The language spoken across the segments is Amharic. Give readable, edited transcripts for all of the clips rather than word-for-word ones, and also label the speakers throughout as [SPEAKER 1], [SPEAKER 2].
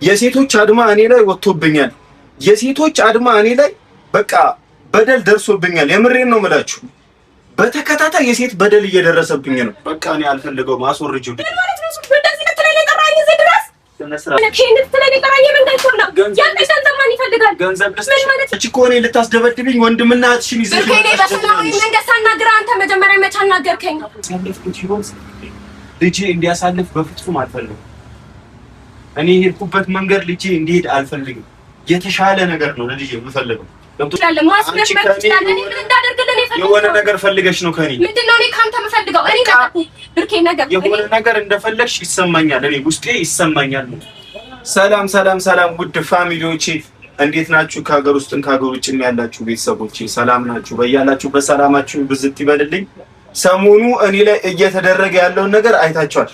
[SPEAKER 1] የሴቶች አድማ እኔ ላይ ወጥቶብኛል። የሴቶች አድማ እኔ ላይ በቃ በደል ደርሶብኛል። የምሬን ነው የምላችሁ። በተከታታይ የሴት በደል እየደረሰብኝ ነው። በቃ እኔ አልፈልገውም። አስወርጂው።
[SPEAKER 2] ምን ማለት ነው? እንደዚህ ልትለኝ የቀራኝ እዚህ ድረስ
[SPEAKER 1] ልታስደበድብኝ ወንድምና እህትሽን ይዘሽ ልጄ እንዲያሳልፍ በፍጹም አልፈልግም። እኔ የሄድኩበት መንገድ ልጄ እንዲሄድ አልፈልግም። የተሻለ ነገር ነው ለልጄ የምፈልገው። የሆነ ነገር ፈልገሽ ነው ከኔ የሆነ ነገር እንደፈለግሽ ይሰማኛል። እኔ ውስጤ ይሰማኛል። ሰላም ሰላም ሰላም ውድ ፋሚሊዎቼ እንዴት ናችሁ? ከሀገር ውስጥም ከሀገር ውጭም ያላችሁ ቤተሰቦቼ ሰላም ናችሁ? በያላችሁ በሰላማችሁ ብዝት ይበልልኝ። ሰሞኑ እኔ ላይ እየተደረገ ያለውን ነገር አይታችኋል።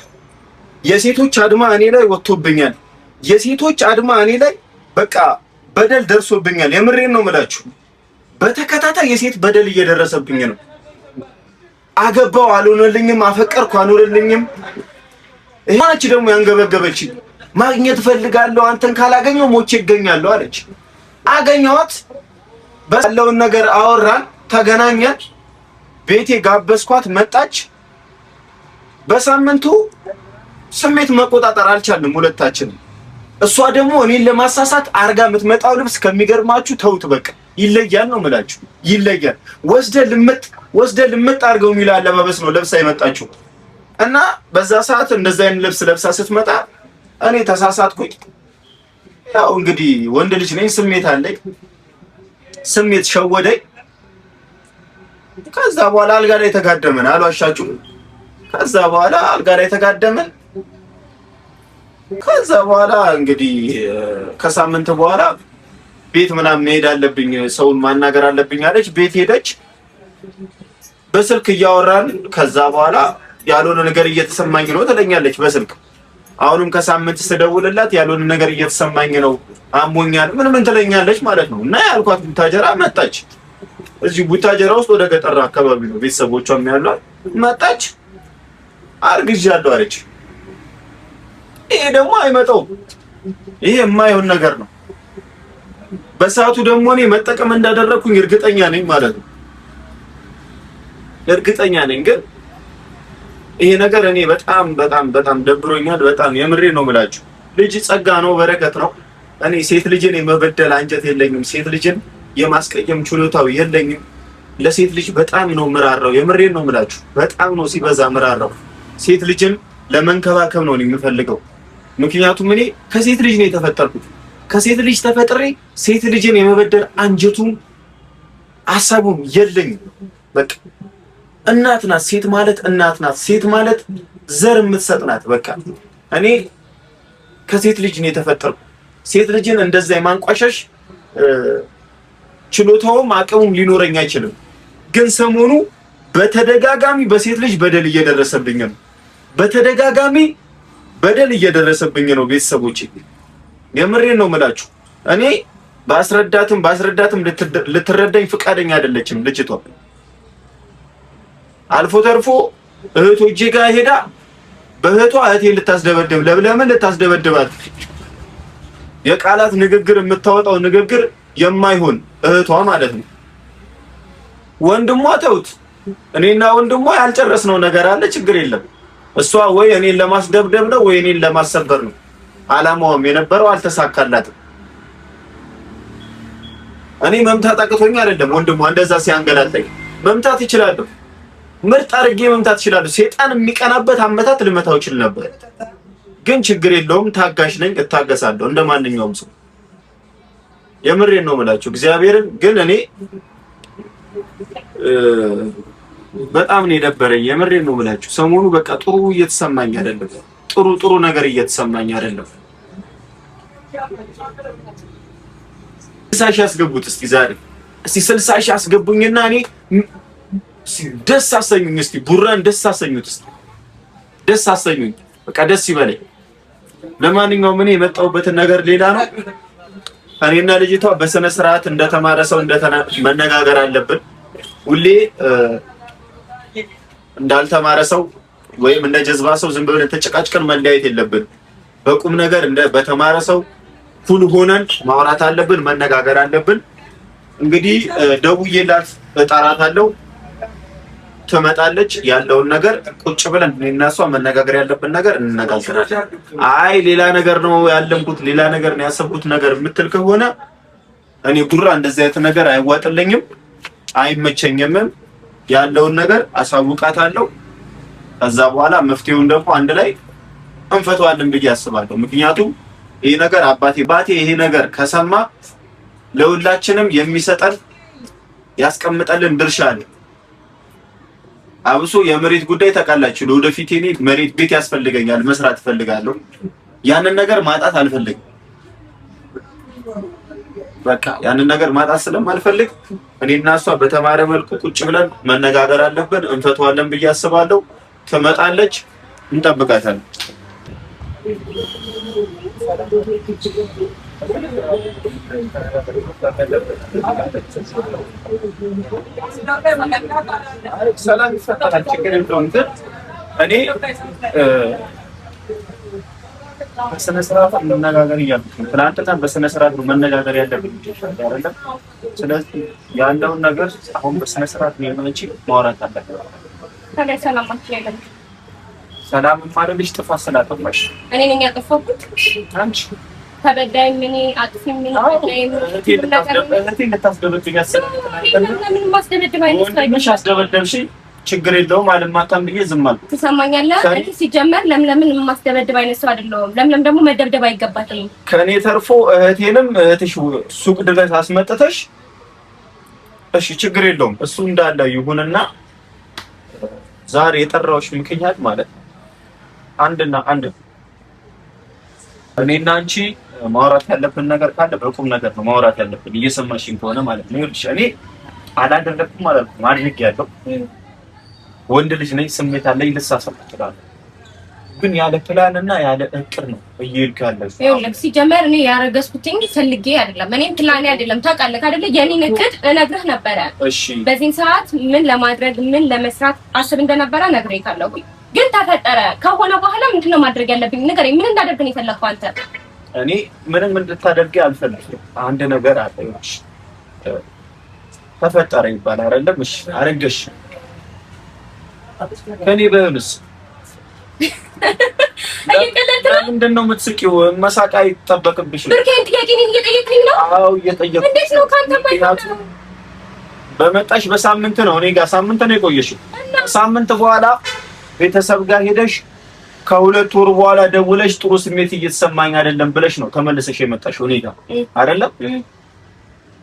[SPEAKER 1] የሴቶች አድማ እኔ ላይ ወጥቶብኛል። የሴቶች አድማ እኔ ላይ በቃ በደል ደርሶብኛል። የምሬን ነው የምላችሁ። በተከታታይ የሴት በደል እየደረሰብኝ ነው። አገባው አልሆነልኝም፣ አፈቀርኩ አልሆነልኝም። እማች ደግሞ ያንገበገበች ማግኘት ፈልጋለሁ፣ አንተን ካላገኘው ሞቼ ይገኛለሁ አለች። አገኘኋት፣ ባለውን ነገር አወራን፣ ተገናኘን፣ ቤቴ ጋበዝኳት፣ መጣች። በሳምንቱ ስሜት መቆጣጠር አልቻልንም ሁለታችንም። እሷ ደግሞ እኔን ለማሳሳት አርጋ የምትመጣው ልብስ ከሚገርማችሁ ተውት፣ በቃ ይለያል ነው የምላችሁ። ይለያል። ወስደ ልምጥ አድርገው የሚል አለባበስ ነው ለብሳ የመጣችው እና በዛ ሰዓት እንደዛ አይነት ልብስ ለብሳ ስትመጣ እኔ ተሳሳትኩኝ። ያው እንግዲህ ወንድ ልጅ ነኝ፣ ስሜት አለኝ፣ ስሜት ሸወደኝ። ከዛ በኋላ አልጋ ላይ ተጋደመን፣ አልዋሻችሁም። ከዛ በኋላ አልጋ ላይ ተጋደመን። ከዛ በኋላ እንግዲህ ከሳምንት በኋላ ቤት ምናምን መሄድ አለብኝ፣ ሰውን ማናገር አለብኝ አለች። ቤት ሄደች። በስልክ እያወራን ከዛ በኋላ ያልሆነ ነገር እየተሰማኝ ነው ትለኛለች በስልክ። አሁንም ከሳምንት ስደውልላት ያልሆነ ነገር እየተሰማኝ ነው፣ አሞኛል ምን ትለኛለች ማለት ነው። እና ያልኳት ቡታጀራ መጣች። እዚህ ቡታጀራ ውስጥ ወደ ገጠር አካባቢ ነው ቤተሰቦቿም ያሏት። መጣች፣ አርግዣለሁ አለች። ይሄ ደግሞ አይመጣውም። ይሄ የማይሆን ነገር ነው። በሰዓቱ ደግሞ እኔ መጠቀም እንዳደረኩኝ እርግጠኛ ነኝ ማለት ነው። እርግጠኛ ነኝ። ግን ይሄ ነገር እኔ በጣም በጣም በጣም ደብሮኛል። በጣም የምሬ ነው የምላችሁ። ልጅ ጸጋ ነው፣ በረከት ነው። እኔ ሴት ልጅን የመበደል አንጀት የለኝም። ሴት ልጅን የማስቀየም ችሎታው የለኝም። ለሴት ልጅ በጣም ነው ምራራው። የምሬ ነው የምላችሁ። በጣም ነው ሲበዛ ምራራው። ሴት ልጅን ለመንከባከብ ነው የምፈልገው። ምክንያቱም እኔ ከሴት ልጅ ነው የተፈጠርኩት። ከሴት ልጅ ተፈጥሬ ሴት ልጅን የመበደል አንጀቱም ሐሳቡም የለኝም። በቃ እናት ናት ሴት ማለት፣ እናት ናት ሴት ማለት፣ ዘር የምትሰጥ ናት። በቃ እኔ ከሴት ልጅ ነው የተፈጠርኩት። ሴት ልጅን እንደዛ የማንቋሸሽ ችሎታውም አቅሙም ሊኖረኝ አይችልም። ግን ሰሞኑ በተደጋጋሚ በሴት ልጅ በደል እየደረሰብኝ ነው። በተደጋጋሚ በደል እየደረሰብኝ ነው ቤተሰቦቼ። የምሬን ነው የምላችሁ። እኔ ባስረዳትም ልትረዳኝ ፍቃደኛ አይደለችም ልጅቷ። አልፎ ተርፎ እህቶቼ ጋር ሄዳ በእህቷ እህቴን ልታስደበድብ፣ ለምለምን ልታስደበድባት የቃላት ንግግር የምታወጣው ንግግር የማይሆን እህቷ ማለት ነው። ወንድሟ ተውት፣ እኔና ወንድሟ ያልጨረስነው ነገር አለ፣ ችግር የለም። እሷ ወይ እኔን ለማስደብደብ ነው ወይ እኔን ለማሰበር ነው አላማውም የነበረው፣ አልተሳካላትም። እኔ መምታት አቅቶኝ አይደለም ወንድሟ እንደዛ ሲያንገላታኝ። መምታት ይችላል፣ ምርጥ አድርጌ መምታት ይችላል። ሴጣን የሚቀናበት አመታት ልመታው ይችል ነበር፣ ግን ችግር የለውም። ታጋሽ ነኝ፣ እታገሳለሁ እንደማንኛውም ሰው። የምሬን ነው የምላችሁ እግዚአብሔርን። ግን እኔ በጣም ነው የደበረኝ። የምሬን ነው የምላችሁ። ሰሞኑ በቃ ጥሩ እየተሰማኝ አይደለም። ጥሩ ነገር እየተሰማኝ አይደለም። 60 ሺህ አስገቡት እስቲ ዛሬ። እስቲ 60 ሺህ አስገቡኝና እኔ ደስ አሰኙኝ። እስቲ ቡራን ደስ አሰኙት። እስቲ ደስ አሰኙኝ። በቃ ደስ ይበለኝ። ለማንኛውም እኔ የመጣሁበትን ነገር ሌላ ነው። እኔና ልጅቷ በስነ ስርዓት እንደተማረ ሰው መነጋገር አለብን። ሁሌ እንዳልተማረ ሰው ወይም እንደ ጀዝባ ሰው ዝም ብለን ተጨቃጭቀን መለያየት የለብን። በቁም ነገር በተማረ ሰው ኩል ሆነን ማውራት አለብን፣ መነጋገር አለብን። እንግዲህ ደውዬላት እጠራታለሁ፣ ትመጣለች። ያለውን ነገር ቁጭ ብለን እኔና እሷ መነጋገር ያለብን ነገር እንነጋገራለን። አይ ሌላ ነገር ነው ያለምኩት፣ ሌላ ነገር ነው ያሰብኩት ነገር የምትል ከሆነ እኔ ቡራ እንደዚህ አይነት ነገር አይዋጥልኝም፣ አይመቸኝም። ያለውን ነገር አሳውቃታለሁ። ከዛ በኋላ መፍትሄውን ደግሞ አንድ ላይ እንፈተዋለን ብዬ አስባለሁ። ምክንያቱም ይሄ ነገር ባቴ ይሄ ነገር ከሰማ ለሁላችንም የሚሰጠን ያስቀምጠልን ድርሻ አለ። አብሶ የመሬት ጉዳይ ታውቃላችሁ። ለወደፊት እኔ መሬት ቤት ያስፈልገኛል፣ መስራት እፈልጋለሁ። ያንን ነገር ማጣት አልፈልግም። በቃ ያንን ነገር ማጣት ስለማልፈልግ እኔና እሷ በተማረ መልኩ ቁጭ ብለን መነጋገር አለብን፣ እንፈተዋለን ብዬ አስባለሁ። ትመጣለች፣ እንጠብቃታለን። ሰላም ይፈጠራል፣ ችግር የለውም። ግን እኔ በስነ ስርዓት መነጋገር እያልኩት ነው። ትናንትና በስነ ስርዓት ነው መነጋገር ያለብን አይደለም። ስለዚህ ያለውን ነገር አሁን በስነ ስርዓት ነው የሆነች ማውራት አለብን።
[SPEAKER 2] ታዲያ ሰላማችን ያለን
[SPEAKER 1] ሰላም ማለልሽ ጥፋት ስላጠፋሽ
[SPEAKER 2] እኔ ነኝ ያጠፋሁት።
[SPEAKER 1] አንቺ
[SPEAKER 2] ተበዳይ ምን አጥፊ ምን
[SPEAKER 1] አስደበደብሽ፣ ችግር የለውም አልማታም ብዬ ዝም አልኩ።
[SPEAKER 2] ትሰማኛለህ? እኔ ሲጀመር ለምለምን የማስደበድብ አይነት ሰው አይደለሁም። ለምለም ደግሞ መደብደብ አይገባትም።
[SPEAKER 1] ከኔ ተርፎ እህቴንም እህትሽ ሱቅ ድረስ አስመጥተሽ፣ እሺ ችግር የለውም እሱ እንዳለ ይሁንና ዛሬ የጠራሁሽ ምክንያት ማለት አንድና አንድ እኔና አንቺ ማውራት ያለብን ነገር ካለ በቁም ነገር ነው ማውራት ያለብን። እየሰማሽኝ ከሆነ ማለት ነው። ይኸውልሽ እኔ አላደረኩም አላልኩም፣ አድርጌያለሁ። ወንድ ልጅ ነኝ፣ ስሜት አለኝ፣ ልሳሳት እችላለሁ። ግን ያለ ፕላን እና ያለ እቅድ ነው እየሄድክ ያለሽ።
[SPEAKER 2] ይኸውልህ ሲጀመር እኔ ያረገዝኩትኝ ፈልጌ አይደለም፣ እኔም ፕላኔ አይደለም። ታውቃለህ አይደለ? የኔን እቅድ እነግርህ ነበረ።
[SPEAKER 1] እሺ
[SPEAKER 2] በዚህን ሰዓት ምን ለማድረግ ምን ለመስራት አስብ እንደነበረ ነግሬሃለሁ። ግን ተፈጠረ ከሆነ በኋላ ምንድነው ማድረግ ያለብኝ? ንገረኝ። ምን እንዳደርግ ነው የፈለግከው አንተ?
[SPEAKER 1] እኔ ምንም እንድታደርጊ አልፈልግም። አንድ ነገር አለ። እሺ ተፈጠረ ይባላል አይደለም? እሺ አረገሽ ከኔ በህልስ ምንድን ነው የምትስቂው? መሳቅ አይጠበቅብሽም።
[SPEAKER 2] ብርኬን ጥያቄን እየጠየቅኝ ነው?
[SPEAKER 1] አዎ እየጠየቅኩ።
[SPEAKER 2] እንዴት ነው ካንተ ባይሆን
[SPEAKER 1] በመጣሽ በሳምንት ነው እኔ ጋር ሳምንት ነው የቆየሽው። ሳምንት በኋላ ቤተሰብ ጋር ሄደሽ ከሁለት ወር በኋላ ደውለሽ ጥሩ ስሜት እየተሰማኝ አይደለም ብለሽ ነው ተመልሰሽ የመጣሽው እኔ ጋር አይደለም?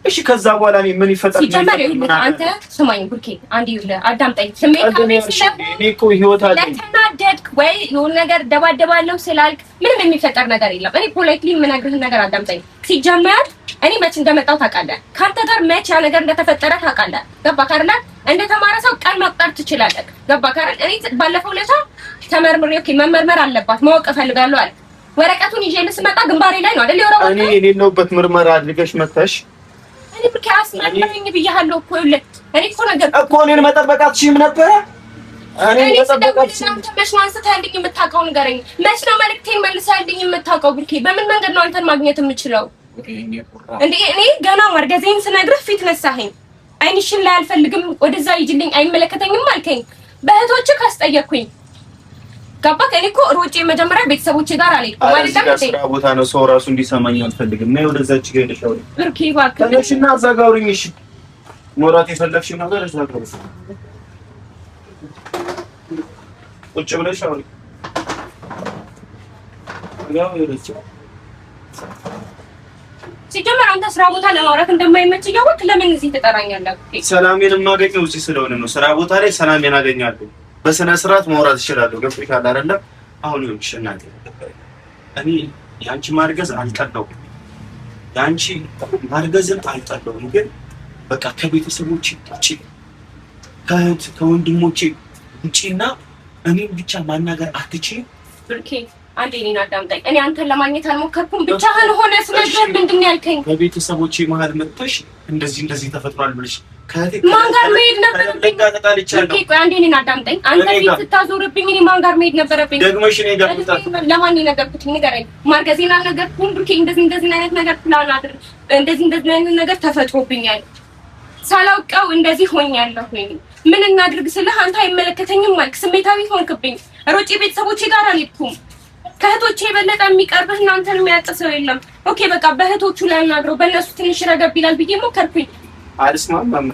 [SPEAKER 1] እሺ ከዛ በኋላ ምን ይፈጠር?
[SPEAKER 2] ሲጀመር ይኸውልህ አንተ ስማኝ ብርኬ፣ አንዴ ይኸውልህ አዳምጠኝ። ስሜታዊ ስለሆንክ
[SPEAKER 1] እኔ እኮ ህይወት አለ
[SPEAKER 2] ለተናደድክ ወይ የሆነ ነገር ደባደባለሁ ስላልክ ምንም የሚፈጠር ነገር የለም። እኔ ፖላይትሊ የምነግርህን ነገር አዳምጠኝ። ሲጀመር እኔ መች እንደመጣሁ ታውቃለህ። ካንተ ጋር መች ያ ነገር እንደተፈጠረ ታውቃለህ። ገባህ አይደል? እንደተማረ ሰው ቀን መቁጠር ትችላለህ። ገባህ አይደል? እኔ ባለፈው ለታ ተመርምሬ ኦኬ መመርመር አለባት ማወቅ እፈልጋለሁ አለ። ወረቀቱን ይዤ ልስመጣ ግንባሬ ላይ ነው አይደል የወረቀቱ?
[SPEAKER 1] እኔ የሌለሁበት ምርመራ አድርገሽ መጣሽ።
[SPEAKER 2] እኔ ብቻ አስመርመኝ ብያለሁ እኮ ይኸውልህ። እኔ እኮ ነገር
[SPEAKER 1] እኮ እኔን መጠበቅ አትችይም ነበረ። እኔ መጠበቅ አትችይም።
[SPEAKER 2] መች ነው አንስተህልኝ የምታውቀው? ንገረኝ። መች ነው መልዕክቴን መልሰህልኝ የምታውቀው? ብርኬ በምን መንገድ ነው አንተን ማግኘት የምችለው? እንዴ እኔ ገና ማርገዜን ስነግርህ ፊት ነሳኸኝ። አይንሽን ላይ አልፈልግም፣ ወደዛ ይጅልኝ፣ አይመለከተኝም አልከኝ። በእህቶችህ ካስጠየቅኩኝ ገባህ? እኔ እኮ ሮጬ መጀመሪያ ቤተሰቦቼ ጋር አልሄድኩም ማለት ነው።
[SPEAKER 1] ስራ ቦታ ነው፣ ሰው ራሱ እንዲሰማኝ አልፈልግም። ነይ ወደዛች ጋር ሄደሽ አውሪ።
[SPEAKER 2] ብርኬ እባክህ
[SPEAKER 1] ተነሽና እዛ ጋር አውሪኝ። እሺ ሞራት የፈለግሽው ነገር እዛ ጋር ቁጭ ብለሽ አውሪ። ያው ይረጭ
[SPEAKER 2] ሲጀመር አንተ ስራ ቦታ ለማውራት እንደማይመች እያወቅህ ለምን እዚህ ትጠራኛለህ?
[SPEAKER 1] ሰላሜን የማገኘው እዚህ ስለሆነ ነው። ስራ ቦታ ላይ ሰላሜን አገኛለሁ። በስነ ስርዓት ማውራት እችላለሁ። ገብቶሻል አይደለም? አሁን ይኸውልሽ እናቴ፣ እኔ ያንቺ ማርገዝ አልጠላሁም፣ ያንቺ ማርገዝን አልጠላሁም። ግን በቃ ከቤተሰቦቼ ውጪ ከእህት ከወንድሞቼ ውጪና እኔን ብቻ ማናገር አትችይም።
[SPEAKER 2] ብርኬ አንዴ እኔን አዳምጠኝ። እኔ አንተን ለማግኘት አልሞከርኩም። ብቻህን ሆነ ስለዚህ ምንድን ነው ያልከኝ?
[SPEAKER 1] በቤተሰቦቼ መሀል መጥተሽ እንደዚህ ተፈጥሯል ብለሽ
[SPEAKER 2] ማን ጋር መሄድ ነበረብኝ? አንዴ እኔን አዳምጠኝ። አንተ ፊት ስታዞርብኝ እኔ ማን ጋር መሄድ ነበረብኝ?
[SPEAKER 1] ደግመሽ እኔ ጋር
[SPEAKER 2] ለማን ነው የነገርኩት? ንገረኝ። ማርገዜን አልነገርኩም? ብሩኬ እንደዚህ አይነት ነገር ፕላን አድርግ፣ እንደዚህ አይነት ነገር ተፈጥሮብኛል፣ ሳላውቀው እንደዚህ ሆኛለሁ። ምን እናድርግ ስልህ አንተ አይመለከተኝም አልክ። ስሜታዊ ሆንክብኝ። ሮጬ ቤተሰቦቼ ጋር አልሄድኩም። ከእህቶቼ የበለጠ የሚቀርብህ እናንተን የሚያውቅ ሰው የለም። ኦኬ በቃ በእህቶቹ ላይ አናግረው፣ በእነሱ ትንሽ ረገብ ይላል ብዬ ሞከርኩኝ።
[SPEAKER 1] አልስማማም።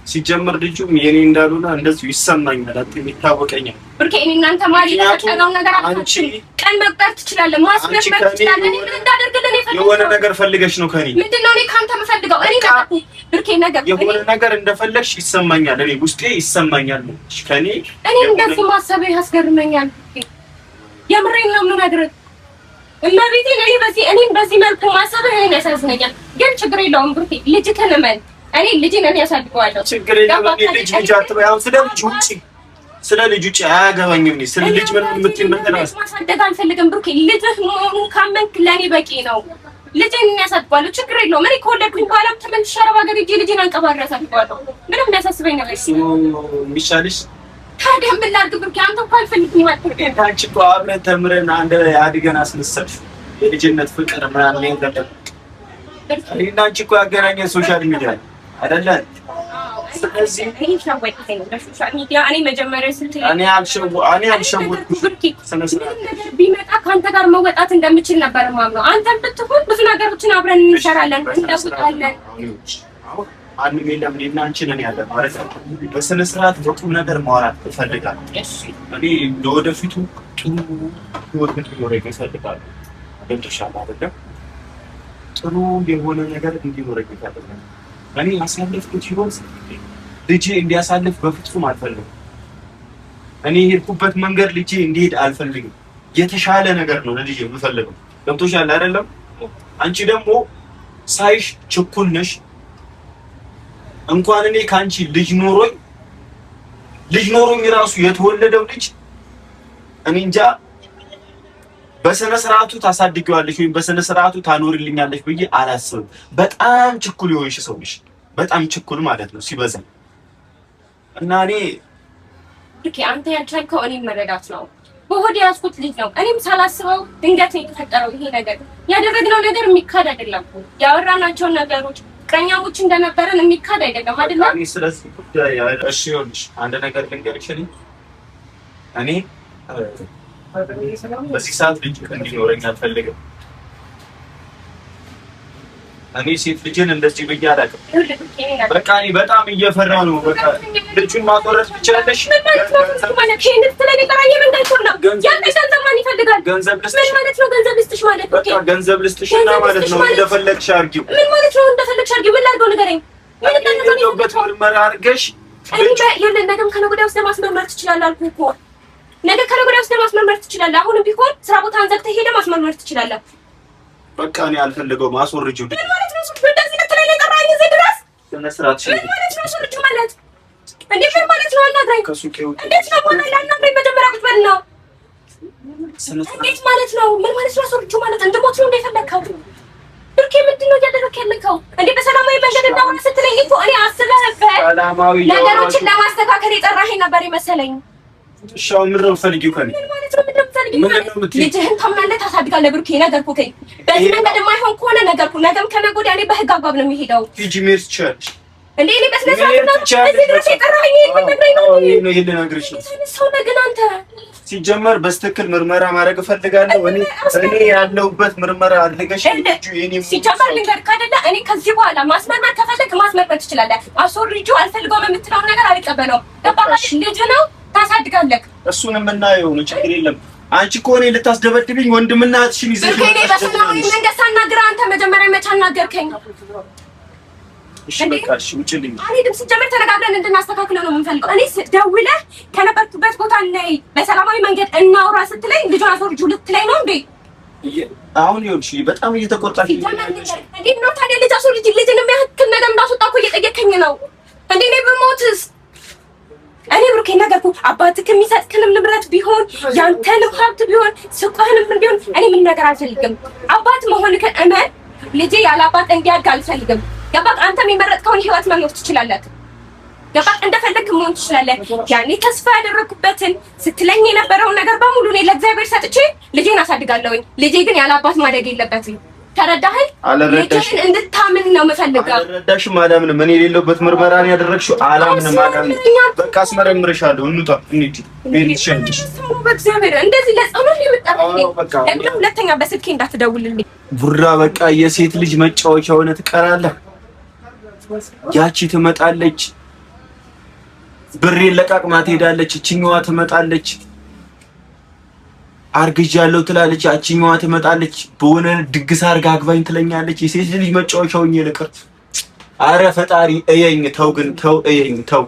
[SPEAKER 1] ሲጀመር ልጁም የኔ እንዳሉና እንደዚሁ ይሰማኛል። አጥም ይታወቀኛል።
[SPEAKER 2] ብሩኬ እኔ እናንተ ማለት የተጠቀመው ነገር አጥቼ ቀን መቁጠር ትችላለህ፣ ማስመርመር ትችላለህ። እኔ ምን እንዳደርግልህ ነው?
[SPEAKER 1] የሆነ ነገር ፈልገሽ ነው ከኔ?
[SPEAKER 2] ምንድነው እኔ ካንተ የምፈልገው? እኔ ነገር ብሩኬ ነገር
[SPEAKER 1] የሆነ ነገር እንደፈለግሽ ይሰማኛል። እኔ ውስጤ ይሰማኛል ነው ከኔ።
[SPEAKER 2] እኔ እንደዚህ ማሰብ ያስገርመኛል። የምሬን ነው የምነግርህ። እመቤቴን እኔን በዚህ መልኩ ማሰብ ያሳዝነኛል። ግን ችግር የለውም ብሩኬ፣ ልጅህን እመን። እኔ ልጅን ያሳድገዋለሁ።
[SPEAKER 1] ችግር የለውም። እኔ ልጅ አትበያው። ስለ ልጅ ውጪ አያገባኝም። ስለ ልጅ ምን የምትይው ነገር
[SPEAKER 2] ማሳደግ አልፈልግም ብሩኬ። ልጅህ መሆኑን ካመንክ ለኔ በቂ ነው። ልጅን ያሳድገዋለሁ። ችግር የለውም። እኔ ከወለድኩኝ በኋላ ተመልሼ አረብ ሀገር ሄጄ ልጅን አንቀባሪ ያሳድገዋለሁ። ምንም የሚያሳስበኝ ነገር
[SPEAKER 1] የሚሻልሽ
[SPEAKER 2] ታዲያ ምን ላድርግ ብሩኬ? አንተ እኮ አልፈልግም አትልም።
[SPEAKER 1] አንቺ እኮ አብረን ተምረን አንድ አድገን አስመሰልሽ። የልጅነት ፍቅር ምናምን የለም። እኔና አንቺ እኮ ያገናኘን ሶሻል ሚዲያ አይደለ? ስለዚህ እኔ መጀመሪያ ቢመጣ ከአንተ ጋር መወጣት እንደምችል ነበር የማምነው። አንተም ብትሆን ብዙ ነገሮችን አብረን እንሰራለን፣ እንለውጣለን። አንድ የለም እኔና አንቺ ነን ያለን ማለት ነው። በስነ ስርዓት በቁም ነገር ማውራት እፈልጋለሁ። እኔ ለወደፊቱ ጥሩ ህይወት እንዲኖረኝ እፈልጋለሁ። ገብቶሻል አይደለም? ጥሩ የሆነ ነገር እንዲኖረኝ እፈልጋለሁ። እኔ ያሳለፍኩት ህይወት ልጄ እንዲያሳልፍ በፍጹም አልፈልግም። እኔ የሄድኩበት መንገድ ልጄ እንዲሄድ አልፈልግም። የተሻለ ነገር ነው ለልጄ የምፈልገው። ገብቶሻል አይደለም? አንቺ ደግሞ ሳይሽ ችኩል ነሽ። እንኳን እኔ ካንቺ ልጅ ኖሮኝ ራሱ የተወለደው ልጅ እኔ እንጃ በስነ ስርዓቱ ታሳድጊዋለሽ ወይም በስነ ስርዓቱ ታኖርልኛለሽ ብዬ አላስብም። በጣም ችኩል የሆንሽ ሰው ነሽ። በጣም ችኩል ማለት ነው ሲበዛ። እና እኔ
[SPEAKER 2] አንተ ያልቻልከው እኔ መረዳት ነው። በሆዴ ያዝኩት ልጅ ነው። እኔም ሳላስበው ድንገት ነው የተፈጠረው ይሄ ነገር። ያደረግነው ነገር የሚካድ አይደለም። ያወራናቸው ነገሮች ፍቅረኛሞች እንደነበረን የሚካድ አይደለም አይደለም።
[SPEAKER 1] እኔ ስለዚህ ጉዳይ እሺ ይኸውልሽ አንድ ነገር ልንገርሽ። እኔ በዚህ ሰዓት ልጅ እንዲኖረኝ አልፈልግም። እኔ ሴት ልጅን እንደዚህ ብዬ አላውቅም። በቃ እኔ በጣም እየፈራሁ ነው። በቃ ልጁን ማቆረጥ ትችላለሽ? ገንዘብ ልስጥሽና ማለት ነው እንደፈለግሽ አድርጊው። ምን ማለት ነው እንደፈለግሽ አድርጊው? ምን ላድርገው ንገረኝ። ምን እንደበት ምርመራ አድርገሽ
[SPEAKER 2] ነገም ከነገ ወዲያ ውስጥ ማስመርመር ትችላለህ አልኩህ እኮ። ነገ ከነገ ወዲያ ውስጥ ማስመርመር ትችላለህ። አሁንም ቢሆን ስራ ቦታ አንዘግተህ ሄደህ ማስመርመር ትችላለህ።
[SPEAKER 1] በቃ እኔ አልፈልገውም። አስወርጂው።
[SPEAKER 2] ምን ማለት ነው? እንደዚህ ልትለኝ የጠራኸኝ እዚህ ድረስ?
[SPEAKER 1] ምን ማለት
[SPEAKER 2] ነው አስወርጂው ማለት? እንዴት ምን ማለት ነው? አናግረኝ። እንዴት ነው ማለት? አናግረኝ መጀመሪያ ቁጭ በል ነው። እንዴት ማለት ነው? ምን ማለት ነው አስወርጂው ማለት? እንድሞት ነው እንደፈለግከው? ብሩኬ ምንድን ነው እያደረግህ ያለኸው? እንዴ በሰላማዊ መንገድ እንዳሆነ ስትለኝ እኮ እኔ አስበህበት ነገሮችን ለማስተካከል የጠራኸኝ ነበር የመሰለኝ።
[SPEAKER 1] ሻው ምን ነው ፈልጊው ከኔ?
[SPEAKER 2] ምን ማለት ነው? ምን ነው ልጅህን ታምናለህ፣ ታሳድጋለህ። ብሩኬ ነገርኩህ። በዚህ መንገድ የማይሆን ከሆነ ነገርኩህ። ነገም ከነገ ወዲያ እኔ በህግ አግባብ ነው የሚሄደው።
[SPEAKER 1] ሂጂ ሜርስ ቸርች
[SPEAKER 2] እንዴ እኔ በስነ ስርዓት ነው እዚህ ድረስ የጠራኸኝ? የምትነግረኝ ነው
[SPEAKER 1] ነው ይሄን ልነግርሽ ነው።
[SPEAKER 2] ሰው ነህ ግን አንተ።
[SPEAKER 1] ሲጀመር በስትክክል ምርመራ ማድረግ እፈልጋለሁ። እኔ ያለሁበት ምርመራ አድርገሽ
[SPEAKER 2] ሲጀመር ልንገርህ አይደለ? እኔ ከዚህ በኋላ ማስመርመር ከፈለክ ማስመርመር ትችላለህ። አስወርጂው አልፈልገውም የምትለውን ነገር አልቀበለውም። ገባህ? ልጅ ነው ታሳድጋለህ።
[SPEAKER 1] እሱን የምናየው ነው። ችግር የለም። አንቺ እኮ እኔ ልታስደበድብኝ ወንድምና እህትሽን ይዘሽ
[SPEAKER 2] እኔ በሰላማዊ መንገድ ሳናግርህ አንተ መጀመሪያ መቼ አናገርከኝ?
[SPEAKER 1] እሺ በቃ እሺ ውጭልኝ።
[SPEAKER 2] እኔ ድምፅ ጀምር ተነጋግረን እንድናስተካክለው ነው የምንፈልገው። እኔ ደውለህ ከነበርኩበት ቦታ ነይ በሰላማዊ መንገድ እናውራ ስትለኝ ልጁን አስወርጂው ልትለኝ ነው እንዴ?
[SPEAKER 1] አሁን ይኸውልሽ በጣም እየተቆጣሽ
[SPEAKER 2] እንዴት ነው ታዲያ? ልጅ አስወርጂ ልጅን የሚያክል ነገር እንዳስወጣ እኮ እየጠየከኝ ነው እንዴ? እኔ ብሞትስ? እኔ ብሩኬ ነገርኩህ። አባትህ የሚሰጥክንም ንብረት ቢሆን ያንተንም ሀብት ቢሆን ሱቅህንም ቢሆን እኔ ምን ነገር አልፈልግም። አባት መሆንክን እመን። ልጄ ያለ አባት እንዲያድግ አልፈልግም። ገባህ? አንተም የመረጥከውን ህይወት መኖር ትችላለህ። ገባ? እንደፈለክ መሆን ትችላለህ። ያኔ ተስፋ ያደረኩበትን ስትለኝ የነበረውን ነገር በሙሉ እኔ ለእግዚአብሔር ሰጥቼ ልጄን አሳድጋለሁኝ። ልጄ ግን ያለ አባት ማደግ የለበትም። ተረዳኸኝ? ልጄን እንድታምን ነው የምፈልገው።
[SPEAKER 1] አልረዳሽም። አላምንም። እኔ የሌለሁበት ምርመራ ነው ያደረግሽው። አላምንም። በቃ አስመረምርሻለሁ። እንውጣ እንሂድ። ቤትሽንሽ
[SPEAKER 2] በእግዚአብሔር እንደዚህ ለጸሎት የምጠራኝ ለምን ሁለተኛ በስልኬ እንዳትደውልልኝ።
[SPEAKER 1] ቡራ በቃ የሴት ልጅ መጫወቻ ሆነ ትቀራለህ። ያቺ ትመጣለች፣ ብሬን ለቃቅማ ትሄዳለች። እችኛዋ ትመጣለች፣ አርግዣለሁ ትላለች። ያቺኛዋ ትመጣለች፣ በሆነ ድግስ አርጋ አግባኝ ትለኛለች። የሴት ልጅ መጫወቻው ልቅር። አረ ፈጣሪ እየኝ። ተው ግን ተው፣ እየኝ ተው።